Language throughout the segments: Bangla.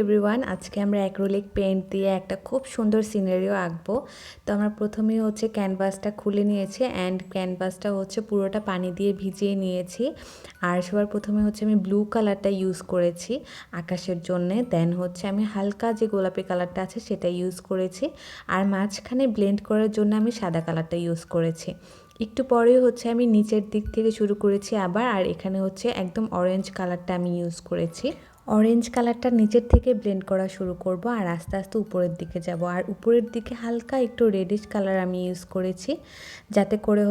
এভরিওয়ান, আজকে আমরা অ্যাক্রিলিক পেইন্ট দিয়ে একটা খুব সুন্দর সিনারিও আঁকবো। তো আমরা প্রথমেই ক্যানভাসটা খুলে নিয়েছি অ্যান্ড ক্যানভাসটা পুরোটা পানি দিয়ে ভিজিয়ে নিয়েছি। আর সবার প্রথমে আমি ব্লু কালারটা ইউজ করেছি আকাশের জন্যে। দেন আমি হালকা যে গোলাপি কালারটা আছে সেটা ইউজ করেছি। আর মাঝখানে ব্লেন্ড করার জন্য আমি সাদা কালারটা ইউজ করেছি। একটু পরে আমি নিচের দিক থেকে শুরু করেছি আবার, আর এখানে একদম অরেঞ্জ কালারটা আমি ইউজ করেছি। অরেঞ্জ কালারটা নিচের থেকে ব্লেন্ড করা শুরু করব আর আস্তে আস্তে উপরের দিকে যাব। আর উপরের দিকে হালকা একটু রেডিশ কালার আমি ইউজ করেছি, যাতে করে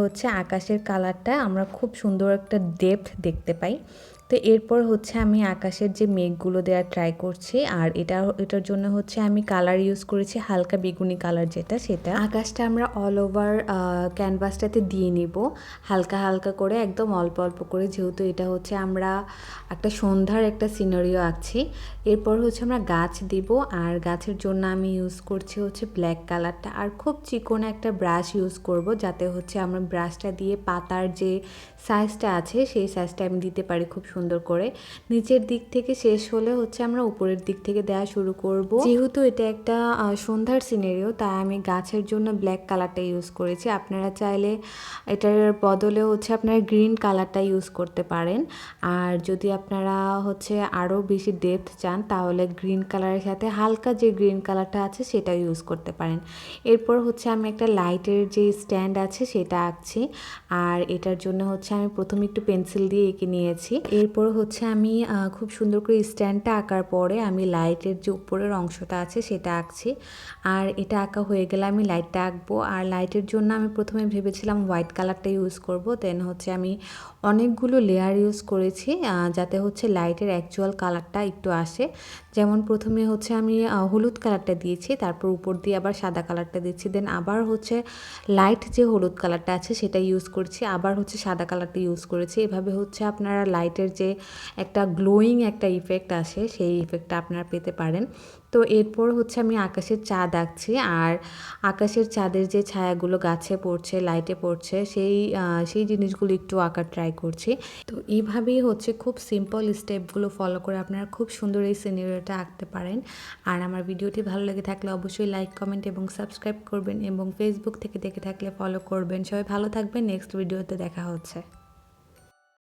আকাশের কালারটা আমরা খুব সুন্দর একটা ডেপথ দেখতে পাই। তো এরপর আমি আকাশের যে মেঘগুলো দেওয়ার ট্রাই করছি, আর এটার জন্য আমি কালার ইউজ করেছি হালকা বেগুনি কালার, সেটা আকাশটা আমরা অল ওভার ক্যানভাসটাতে দিয়ে নিব হালকা হালকা করে, একদম অল্প অল্প করে, যেহেতু এটা আমরা একটা সন্ধ্যার একটা সিনারিও আঁকছি। এরপর আমরা গাছ দিব, আর গাছের জন্য আমি ইউজ করছি ব্ল্যাক কালারটা। আর খুব চিকন একটা ব্রাশ ইউজ করব, যাতে আমরা ব্রাশটা দিয়ে পাতার যে সাইজটা আছে সেই সাইজটা আমি দিতে পারি খুব সুন্দর করে। নিচের দিক থেকে শেষ হলে আমরা উপরের দিক থেকে দেওয়া শুরু করব। যেহেতু এটা একটা সন্ধ্যার সিনারিও, তাই আমি গাছের জন্য ব্ল্যাক কালারটা ইউজ করেছি। আপনারা চাইলে এটার বদলে আপনারা গ্রিন কালারটা ইউজ করতে পারেন। আর যদি আপনারা আরও বেশি ডেপথ চান, তাহলে গ্রিন কালারের সাথে হালকা যে গ্রিন কালারটা আছে সেটা ইউজ করতে পারেন। এরপর আমি একটা লাইটের যে স্ট্যান্ড আছে সেটা আঁকছি। আর এটার জন্য আমি প্রথমে একটু পেন্সিল দিয়ে এঁকে নিয়েছি। এরপর আমি খুব সুন্দর করে স্ট্যান্ডটা আঁকার পরে আমি লাইটের যে উপরের অংশটা আছে সেটা আঁকছি। আর এটা আঁকা হয়ে গেলে আমি লাইটটা আঁকবো। আর লাইটের জন্য আমি প্রথমে ভেবেছিলাম হোয়াইট কালারটা ইউজ করব। দেন আমি অনেকগুলো লেয়ার ইউজ করেছি, যাতে লাইটের অ্যাকচুয়াল কালারটা একটু আসে। যেমন প্রথমে আমি হলুদ কালারটা দিয়েছি, তারপর উপর দিয়ে আবার সাদা কালারটা দিচ্ছি, দেন আবার লাইট যে হলুদ কালারটা আছে সেটা ইউজ করছি, আবার সাদা কালারটা ইউজ করেছি। এভাবে আপনারা লাইটের যে একটা গ্লোয়িং একটা ইফেক্ট আসে সেই ইফেক্টটা আপনারা পেতে পারেন। তো এরপর আমি আকাশের চাঁদ আঁকছি। আর আকাশের চাঁদের যে ছায়াগুলো গাছে পড়ছে, লাইটে পড়ছে, সেই জিনিসগুলো একটু আঁকার ট্রাই করছি। তো এইভাবেই খুব সিম্পল স্টেপগুলো ফলো করে আপনারা খুব সুন্দর এই সিনারিওটা আঁকতে পারেন। আর আমার ভিডিওটি ভালো লেগে থাকলে অবশ্যই লাইক, কমেন্ট এবং সাবস্ক্রাইব করবেন, এবং ফেসবুক থেকে দেখে থাকলে ফলো করবেন। সবাই ভালো থাকবেন, নেক্সট ভিডিওতে দেখা হচ্ছে।